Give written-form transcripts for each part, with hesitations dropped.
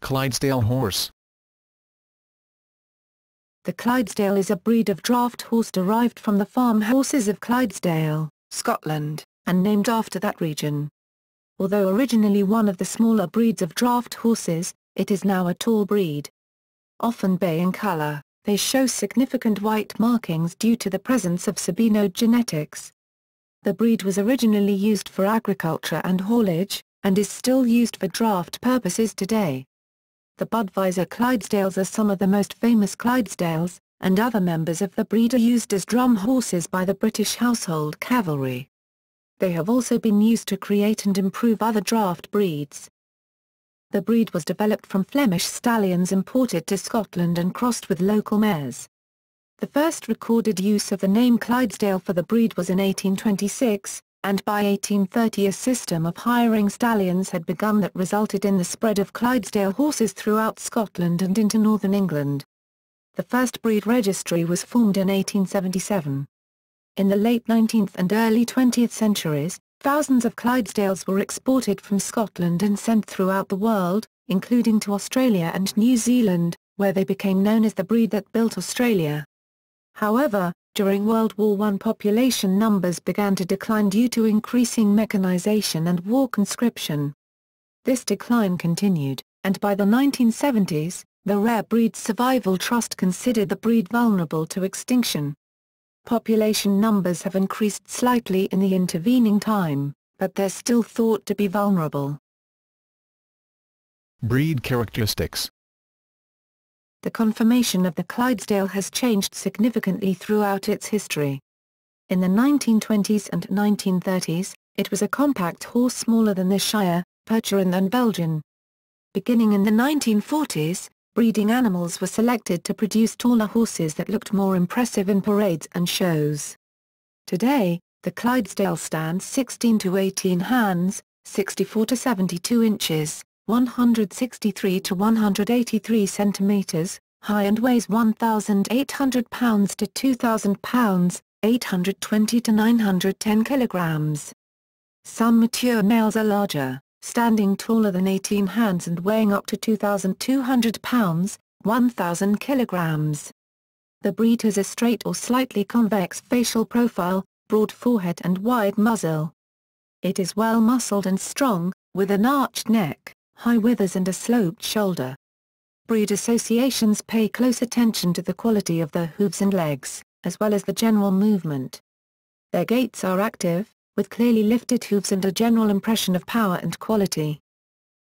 Clydesdale horse. The Clydesdale is a breed of draught horse derived from the farm horses of Clydesdale, Scotland, and named after that region. Although originally one of the smaller breeds of draught horses, it is now a tall breed. Often bay in color, they show significant white markings due to the presence of sabino genetics. The breed was originally used for agriculture and haulage, and is still used for draught purposes today. The Budweiser Clydesdales are some of the most famous Clydesdales, and other members of the breed are used as drum horses by the British Household Cavalry. They have also been used to create and improve other draught breeds. The breed was developed from Flemish stallions imported to Scotland and crossed with local mares. The first recorded use of the name Clydesdale for the breed was in 1826, and by 1830 a system of hiring stallions had begun that resulted in the spread of Clydesdale horses throughout Scotland and into northern England. The first breed registry was formed in 1877. In the late 19th and early 20th centuries, thousands of Clydesdales were exported from Scotland and sent throughout the world, including to Australia and New Zealand, where they became known as the breed that built Australia. However, during World War I population numbers began to decline due to increasing mechanization and war conscription. This decline continued, and by the 1970s, the Rare Breeds Survival Trust considered the breed vulnerable to extinction. Population numbers have increased slightly in the intervening time, but they're still thought to be vulnerable. Breed characteristics. The conformation of the Clydesdale has changed significantly throughout its history. In the 1920s and 1930s, it was a compact horse smaller than the Shire, Percheron and Belgian. Beginning in the 1940s, breeding animals were selected to produce taller horses that looked more impressive in parades and shows. Today, the Clydesdale stands 16 to 18 hands, 64 to 72 inches, 163 to 183 centimeters, high and weighs 1,800 pounds to 2,000 pounds, 820 to 910 kilograms. Some mature males are larger, standing taller than 18 hands and weighing up to 2,200 pounds, 1,000 kilograms. The breed has a straight or slightly convex facial profile, broad forehead and wide muzzle. It is well muscled and strong, with an arched neck, high withers and a sloped shoulder. Breed associations pay close attention to the quality of the hooves and legs, as well as the general movement. Their gaits are active, with clearly lifted hooves and a general impression of power and quality.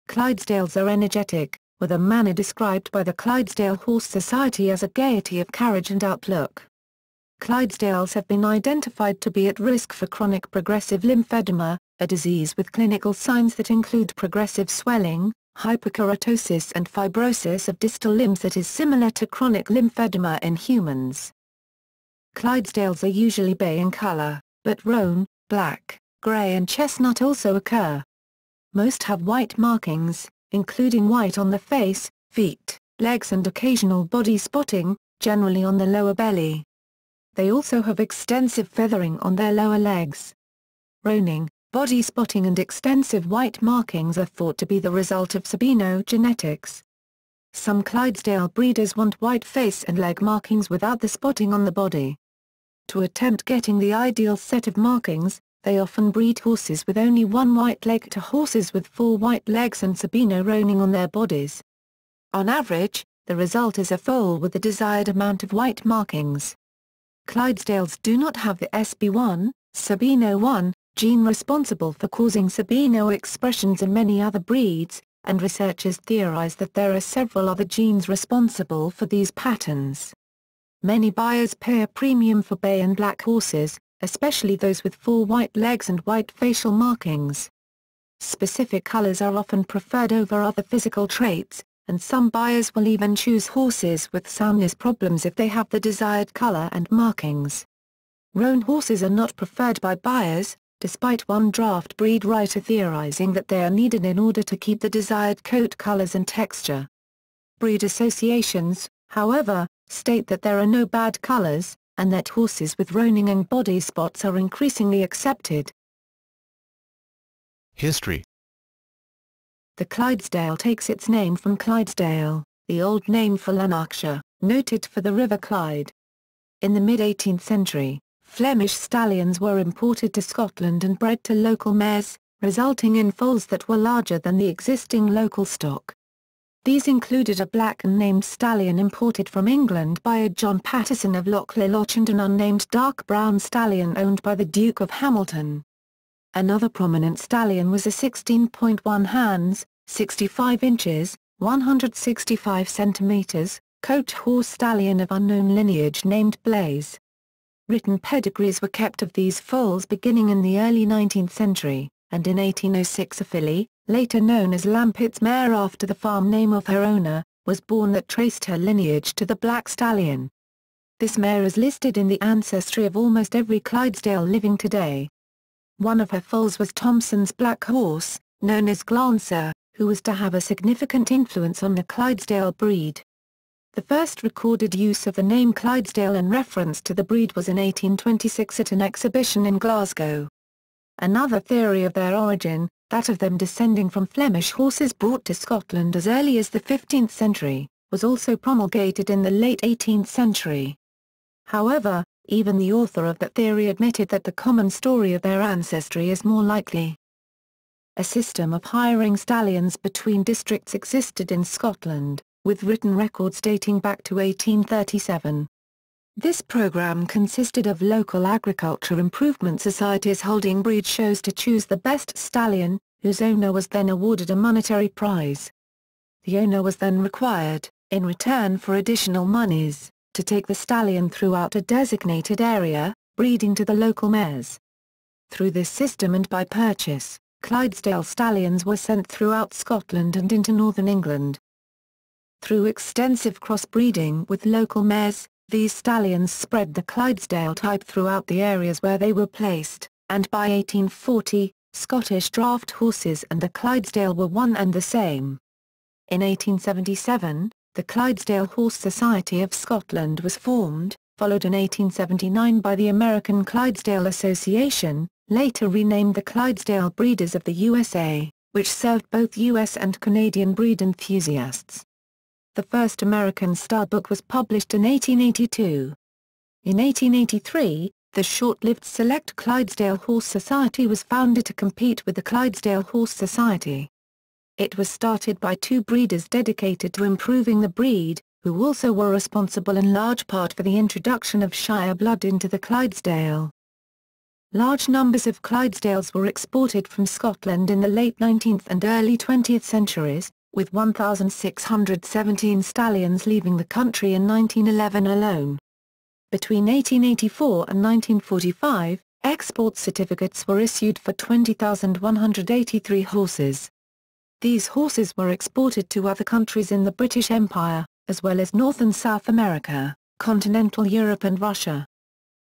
Clydesdales are energetic, with a manner described by the Clydesdale Horse Society as a gaiety of carriage and outlook. Clydesdales have been identified to be at risk for chronic progressive lymphedema, a disease with clinical signs that include progressive swelling, hyperkeratosis and fibrosis of distal limbs that is similar to chronic lymphedema in humans. Clydesdales are usually bay in color, but roan, black, gray and chestnut also occur. Most have white markings, including white on the face, feet, legs and occasional body spotting, generally on the lower belly. They also have extensive feathering on their lower legs. Roaning, body spotting and extensive white markings are thought to be the result of sabino genetics. Some Clydesdale breeders want white face and leg markings without the spotting on the body. To attempt getting the ideal set of markings, they often breed horses with only one white leg to horses with 4 white legs and sabino roaning on their bodies. On average, the result is a foal with the desired amount of white markings. Clydesdales do not have the SB1, sabino 1, gene responsible for causing sabino expressions in many other breeds, and researchers theorize that there are several other genes responsible for these patterns. Many buyers pay a premium for bay and black horses, especially those with 4 white legs and white facial markings. Specific colors are often preferred over other physical traits, and some buyers will even choose horses with soundness problems if they have the desired color and markings. Roan horses are not preferred by buyers, despite one draft breed writer theorizing that they are needed in order to keep the desired coat colors and texture. Breed associations, however, state that there are no bad colors, and that horses with roaning and body spots are increasingly accepted. History. The Clydesdale takes its name from Clydesdale, the old name for Lanarkshire, noted for the River Clyde. In the mid-18th century, Flemish stallions were imported to Scotland and bred to local mares, resulting in foals that were larger than the existing local stock. These included a black unnamed stallion imported from England by a John Patterson of Loch and an unnamed dark brown stallion owned by the Duke of Hamilton. Another prominent stallion was a 16.1 hands, 65 inches, 165 centimeters, coach horse stallion of unknown lineage named Blaze. Written pedigrees were kept of these foals beginning in the early 19th century, and in 1806 a filly, later known as Lampett's mare after the farm name of her owner, was born that traced her lineage to the black stallion. This mare is listed in the ancestry of almost every Clydesdale living today. One of her foals was Thompson's black horse, known as Glancer, who was to have a significant influence on the Clydesdale breed. The first recorded use of the name Clydesdale in reference to the breed was in 1826 at an exhibition in Glasgow. Another theory of their origin, that of them descending from Flemish horses brought to Scotland as early as the 15th century, was also promulgated in the late 18th century. However, even the author of that theory admitted that the common story of their ancestry is more likely. A system of hiring stallions between districts existed in Scotland, with written records dating back to 1837. This program consisted of local agriculture improvement societies holding breed shows to choose the best stallion, whose owner was then awarded a monetary prize. The owner was then required, in return for additional monies, to take the stallion throughout a designated area, breeding to the local mares. Through this system and by purchase, Clydesdale stallions were sent throughout Scotland and into northern England. Through extensive crossbreeding with local mares, these stallions spread the Clydesdale type throughout the areas where they were placed, and by 1840, Scottish draught horses and the Clydesdale were one and the same. In 1877, the Clydesdale Horse Society of Scotland was formed, followed in 1879 by the American Clydesdale Association, later renamed the Clydesdale Breeders of the USA, which served both U.S. and Canadian breed enthusiasts. The first American stud book was published in 1882. In 1883, the short-lived Select Clydesdale Horse Society was founded to compete with the Clydesdale Horse Society. It was started by two breeders dedicated to improving the breed, who also were responsible in large part for the introduction of Shire blood into the Clydesdale. Large numbers of Clydesdales were exported from Scotland in the late 19th and early 20th centuries, with 1,617 stallions leaving the country in 1911 alone. Between 1884 and 1945, export certificates were issued for 20,183 horses. These horses were exported to other countries in the British Empire, as well as North and South America, continental Europe and Russia.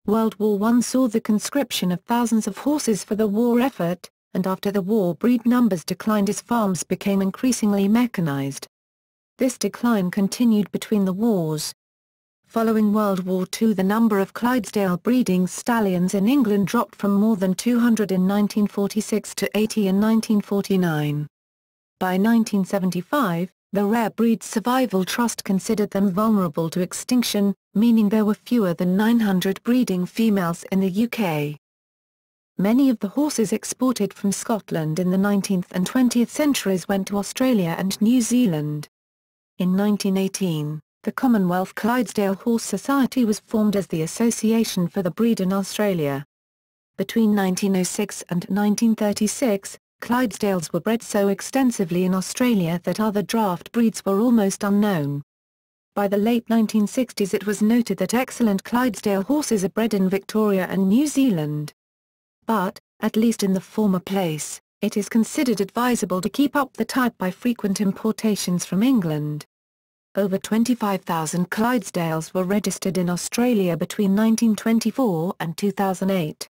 World War I saw the conscription of thousands of horses for the war effort, and after the war breed numbers declined as farms became increasingly mechanized. This decline continued between the wars. Following World War II, the number of Clydesdale breeding stallions in England dropped from more than 200 in 1946 to 80 in 1949. By 1975, the Rare Breeds Survival Trust considered them vulnerable to extinction, meaning there were fewer than 900 breeding females in the UK. Many of the horses exported from Scotland in the 19th and 20th centuries went to Australia and New Zealand. In 1918, the Commonwealth Clydesdale Horse Society was formed as the association for the breed in Australia. Between 1906 and 1936, Clydesdales were bred so extensively in Australia that other draught breeds were almost unknown. By the late 1960s it was noted that excellent Clydesdale horses are bred in Victoria and New Zealand. But, at least in the former place, it is considered advisable to keep up the type by frequent importations from England. Over 25,000 Clydesdales were registered in Australia between 1924 and 2008.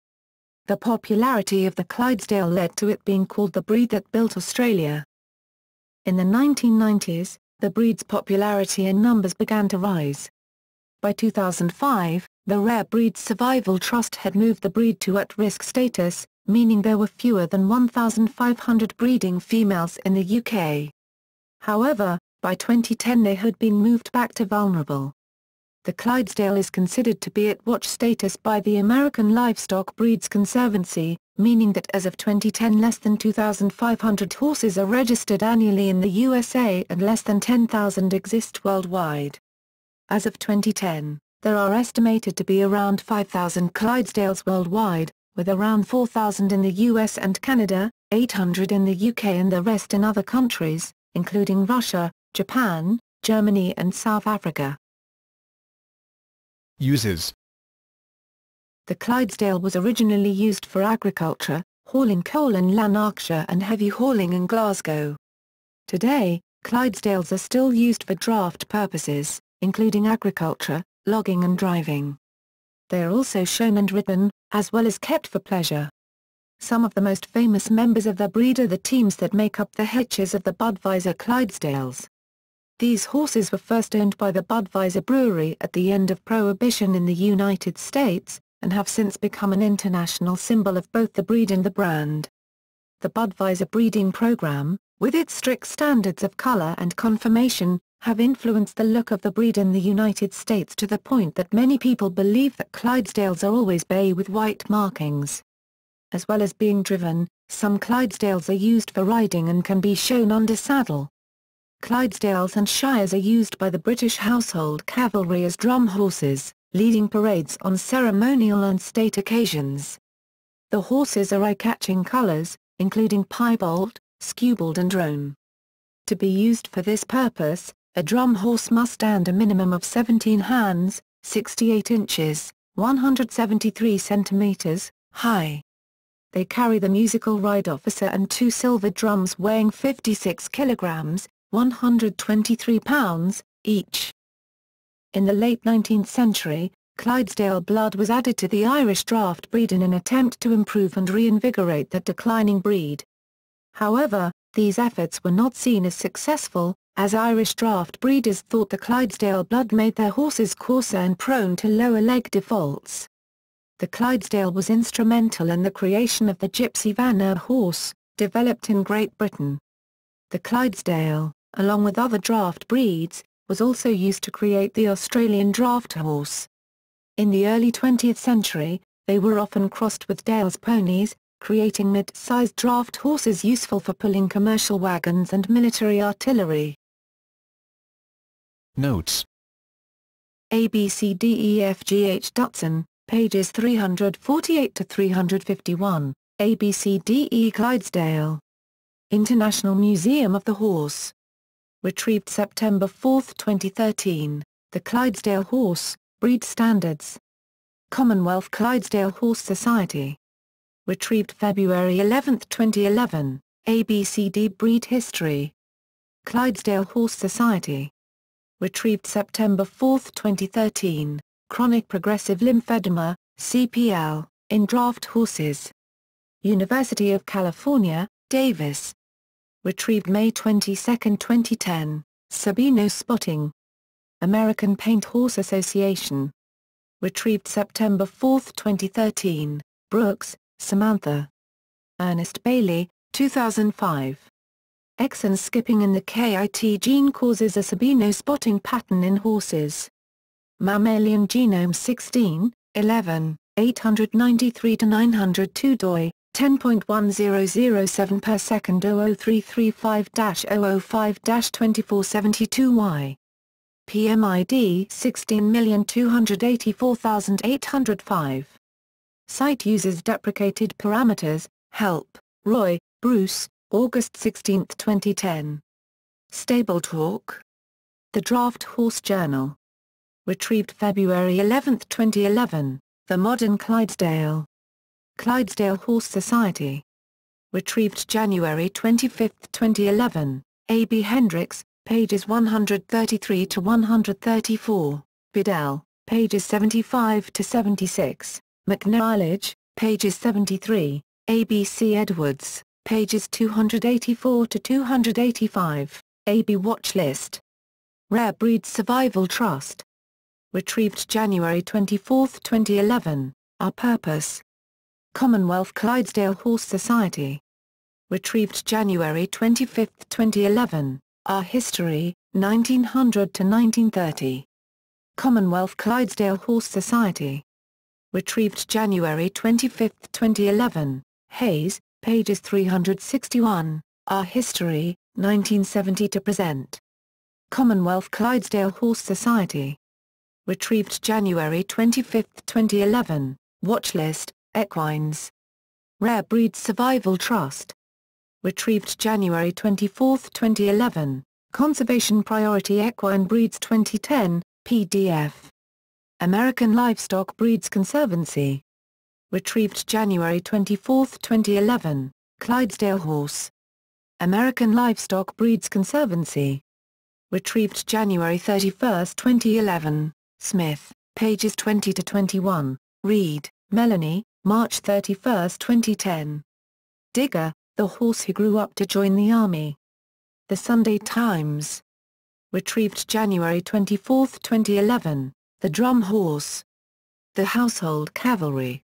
The popularity of the Clydesdale led to it being called the breed that built Australia. In the 1990s, the breed's popularity and numbers began to rise. By 2005, the Rare Breeds Survival Trust had moved the breed to at-risk status, meaning there were fewer than 1,500 breeding females in the UK. However, by 2010 they had been moved back to vulnerable. The Clydesdale is considered to be at watch status by the American Livestock Breeds Conservancy, meaning that as of 2010 less than 2,500 horses are registered annually in the USA and less than 10,000 exist worldwide. As of 2010, there are estimated to be around 5,000 Clydesdales worldwide, with around 4,000 in the US and Canada, 800 in the UK and the rest in other countries, including Russia, Japan, Germany and South Africa. Uses. The Clydesdale was originally used for agriculture, hauling coal in Lanarkshire and heavy hauling in Glasgow. Today, Clydesdales are still used for draught purposes, including agriculture, logging and driving. They are also shown and ridden, as well as kept for pleasure. Some of the most famous members of the breed are the teams that make up the hitches of the Budweiser Clydesdales. These horses were first owned by the Budweiser Brewery at the end of Prohibition in the United States, and have since become an international symbol of both the breed and the brand. The Budweiser breeding program, with its strict standards of color and conformation, have influenced the look of the breed in the United States to the point that many people believe that Clydesdales are always bay with white markings. As well as being driven, some Clydesdales are used for riding and can be shown under saddle. Clydesdales and Shires are used by the British Household Cavalry as drum horses, leading parades on ceremonial and state occasions. The horses are eye-catching colours, including piebald, skewbald and roan. To be used for this purpose, a drum horse must stand a minimum of 17 hands, 68 inches, 173 centimeters, high. They carry the musical ride officer and two silver drums weighing 56 kilograms, 123 pounds, each. In the late 19th century, Clydesdale blood was added to the Irish draught breed in an attempt to improve and reinvigorate that declining breed. However, these efforts were not seen as successful, as Irish draught breeders thought the Clydesdale blood made their horses coarser and prone to lower leg defaults. The Clydesdale was instrumental in the creation of the Gypsy Vanner horse, developed in Great Britain. The Clydesdale, along with other draught breeds, was also used to create the Australian draught horse. In the early 20th century, they were often crossed with Dales ponies, creating mid-sized draught horses useful for pulling commercial wagons and military artillery. Notes. ABCDEFGH Dutson, pages 348 to 351, ABCDE Clydesdale. International Museum of the Horse. Retrieved September 4, 2013, The Clydesdale Horse, Breed Standards. Commonwealth Clydesdale Horse Society. Retrieved February 11, 2011, ABCD Breed History. Clydesdale Horse Society. Retrieved September 4, 2013, Chronic Progressive Lymphedema, CPL, in Draft Horses. University of California, Davis. Retrieved May 22, 2010, Sabino Spotting. American Paint Horse Association. Retrieved September 4, 2013, Brooks, Samantha. Ernest Bailey, 2005. Exon skipping in the KIT gene causes a sabino spotting pattern in horses. Mammalian Genome 16, 11, 893-902 doi, 10.1007 per second 00335-005-2472y. PMID 16284805. Site uses deprecated parameters. Help, Roy, Bruce, August 16, 2010. Stable Talk. The Draft Horse Journal. Retrieved February 11, 2011, The Modern Clydesdale. Clydesdale Horse Society. Retrieved January 25, 2011, A.B. Hendricks, pages 133 to 134, Biddell, pages 75 to 76, McNeilage, pages 73, A.B.C. Edwards, pages 284 to 285, A.B. Watch List. Rare Breed Survival Trust. Retrieved January 24, 2011, Our Purpose. Commonwealth Clydesdale Horse Society. Retrieved January 25, 2011, Our History, 1900 to 1930. Commonwealth Clydesdale Horse Society. Retrieved January 25, 2011, Hayes, pages 361, Our History, 1970 to present. Commonwealth Clydesdale Horse Society. Retrieved January 25, 2011, Watchlist, Equines. Rare Breeds Survival Trust. Retrieved January 24, 2011, Conservation Priority Equine Breeds 2010, PDF. American Livestock Breeds Conservancy. Retrieved January 24, 2011, Clydesdale Horse. American Livestock Breeds Conservancy. Retrieved January 31, 2011, Smith, pages 20 to 21, Reed, Melanie, March 31, 2010. Digger, The Horse Who Grew Up to Join the Army. The Sunday Times. Retrieved January 24, 2011, The Drum Horse. The Household Cavalry.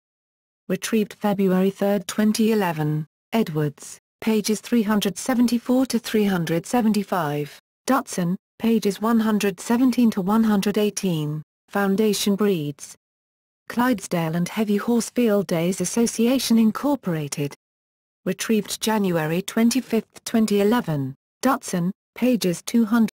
Retrieved February 3, 2011, Edwards, pages 374 to 375, Dutson, pages 117 to 118, Foundation Breeds. Clydesdale and Heavy Horse Field Days Association Incorporated. Retrieved January 25, 2011, Dutson, pages 200